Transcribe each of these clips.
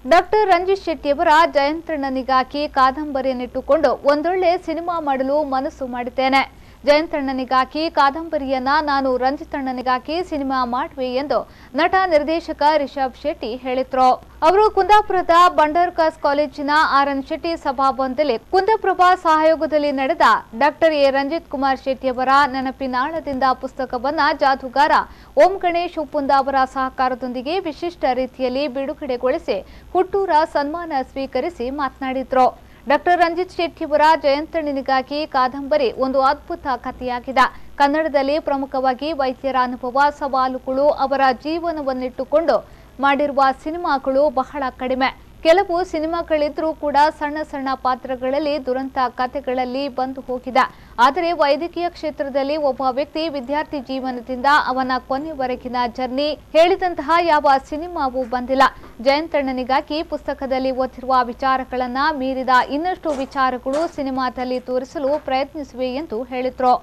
Doctor Ranjit ಶೆಟ್ಟಿಯವರ ಜಯಂತಣ್ಣನಿಗಾಗಿ ಕಾದಂಬರಿಯನ್ನಿಟ್ಟುಕೊಂಡು ಒಂದೊಳ್ಳೆ cinema ಮಾಡಲು ಮನಸ್ಸು ಮಾಡಿದ್ದೇನೆ. ಜಯಂತಣ್ಣನಿಗಾಗಿ ಕಾದಂಬರಿಯನ್ನ ನಾನು ರಂಜಿತಣ್ಣನಿಗಾಗಿ ಸಿನಿಮಾ ಮಾಡುವೆ ಎಂದು ನಟ ನಿರ್ದೇಶಕ ರಿಷಬ್ ಶೆಟ್ಟಿ ಹೇಳಿದ್ರು. ಅವರು ಕುಂದಾಪುರದ ಬಂಡರ್ಕಾಸ್ ಕಾಲೇಜಿನ ಆರ್.ಎನ್. ಶೆಟ್ಟಿ ಸಭಾಭವನದಲ್ಲಿ ಕುಂದಪ್ರಭಾ ಸಹಯೋಗದಲ್ಲಿ ನಡೆದ ಡಾಕ್ಟರ್ ಎ. ರಂಜಿತ್ ಕುಮಾರ್ ಶೆಟ್ಟಿಯವರ ನೆನಪಿನಾಳದಿಂದ ಪುಸ್ತಕವನ್ನ ಜಾದೂಗಾರ ಓಂ ಗಣೇಶ್ ಉಪ್ಪುಂದ ಅವರ ಸಹಕಾರದೊಂದಿಗೆ ವಿಶಿಷ್ಟ ರೀತಿಯಲ್ಲಿ ಬಿಡುಗಡೆಗೊಳಿಸಿ ಹುಟ್ಟೂರ ಸನ್ಮಾನ ಸ್ವೀಕರಿಸಿ ಮಾತನಾಡಿದ್ರು. ಡಾಕ್ಟರ್ ರಂಜಿತ್ ಶೆಟ್ಟಿಯವರ ಜಯಂತಣ್ಣನಿಗಾಗಿ ಕಾದಂಬರಿ ಒಂದು ಅದ್ಭುತ ಕಥೆಯಾಗಿದೆ. ಕನ್ನಡದಲ್ಲಿ ಪ್ರಮುಖವಾಗಿ ವೈದ್ಯರ ಅನುಭವ, ಸವಾಲುಗಳು, ಅವರ ಜೀವನವನ್ನಿಟ್ಟುಕೊಂಡು ಮಾಡಿರುವ ಸಿನಿಮಾಗಳು ಬಹಳ ಕಡಿಮೆ. ಕೆಲವು ಸಿನಿಮಾಗಳಿದ್ರೂ ಕೂಡ ಸಣ್ಣ ಸಣ್ಣ ಪಾತ್ರಗಳಲ್ಲಿ ದುರಂತ ಕಥೆಗಳಲ್ಲಿ ಬಂದು ಹೋಗಿದೆ. ಆದರೆ ವೈದ್ಯಕೀಯ ಕ್ಷೇತ್ರದಲ್ಲಿ ಒಬ್ಬ ವ್ಯಕ್ತಿ ವಿದ್ಯಾರ್ಥಿ ಜೀವನದಿಂದ ಅವನ ಕೊನೆವರೆಗಿನ ಜರ್ನಿ ಹೇಳಿದಂತಹ ಯಾವ ಸಿನಿಮಾವೂ ಬಂದಿಲ್ಲ. ಜಯಂತಣ್ಣನಿಗಾಗಿ ಪುಸ್ತಕದಲ್ಲಿ ಓದಿರುವ ವಿಚಾರಗಳನ್ನ ಮೀರಿದ ಇನ್ನಷ್ಟು ವಿಚಾರಗಳು ಸಿನಿಮಾದಲ್ಲಿ ತೋರಿಸಲು ಪ್ರಯತ್ನಿಸಿವೆ ಎಂದು ಹೇಳಿದ್ರು.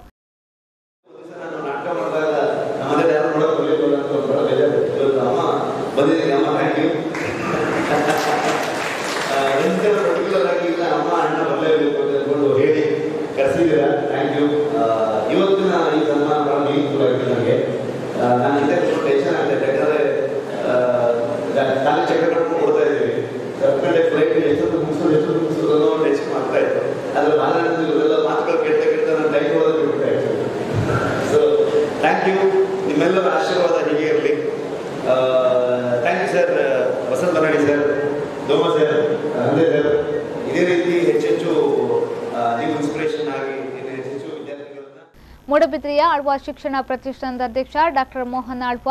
ಅಮ್ಮ ಅಣ್ಣ ಬರಲೇಬೇಕು ಅಂತ ಹೇಳಿ ಕರೆಸಿದ್ದೀರಾ. Thank you. ಇವತ್ತಿನ ಈ ಸನ್ಮಾನ ಬಹಳ ಮೀನಿಂಗ್ಫುಲ್ ಆಗಿದೆ ನನಗೆ. ನಾನು ಹಿಂದೆ ಟೆನ್ಷನ್ ಆಗ್ತಾಯಿದೆ, ಯಾಕಂದರೆ ಖಾಲಿ ಚಕ್ರ ಕಟ್ಕೊಂಡು ಕೊಡ್ತಾ ಇದ್ದೀವಿ. ಕರ್ಕೊಂಡೆ ಫ್ಲೈಟ್ ಎಷ್ಟೊತ್ತು ಮುಗಿಸೋದು ಟೆನ್ಷನ್ ಮಾಡ್ತಾ ಇತ್ತು. ಆದರೆ ಮಾತಾಡಿದ್ರೆ ಇವರೆಲ್ಲ ಮಾತುಗಳು ಕೇಳ್ತಾ ನಾನು ಟೈಮ್ ಹೋಗೋದು ಬಿಟ್ಬಿಟ್ಟೆ. So thank you. ನಿಮ್ಮೆಲ್ಲರ ಆಶೀರ್ವಾದ ಹೀಗೆ ಇರಲಿ. Thank you sir, Vasanta Banadi sir, Doma sir, Ande sir. ಇದೇ ರೀತಿ ಹೆಚ್ಚೆಚ್ಚು ನೀವು ಇನ್ಸ್ಪಿರೇಷನ್ ಆಗಿ ಹೆಚ್ಚೆಚ್ಚು ವಿದ್ಯಾರ್ಥಿಗಳನ್ನ. ಮೂಡಬಿದ್ರೆಯ ಆಳ್ವ ಶಿಕ್ಷಣ ಪ್ರತಿಷ್ಠಾನದ ಅಧ್ಯಕ್ಷ ಡಾಕ್ಟರ್ ಮೋಹನ್ ಆಳ್ವ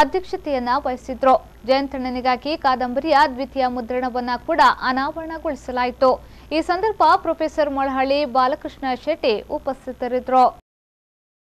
ಅಧ್ಯಕ್ಷತೆಯನ್ನ ವಹಿಸಿದ್ರು. ಜಯಂತಣ್ಣನಿಗಾಗಿ ಕಾದಂಬರಿಯ ದ್ವಿತೀಯ ಮುದ್ರಣವನ್ನ ಕೂಡ ಅನಾವರಣಗೊಳಿಸಲಾಯಿತು. ಈ ಸಂದರ್ಭ ಪ್ರೊಫೆಸರ್ ಮೊಳಹಳ್ಳಿ ಬಾಲಕೃಷ್ಣ ಶೆಟ್ಟಿ ಉಪಸ್ಥಿತರಿದ್ದರು.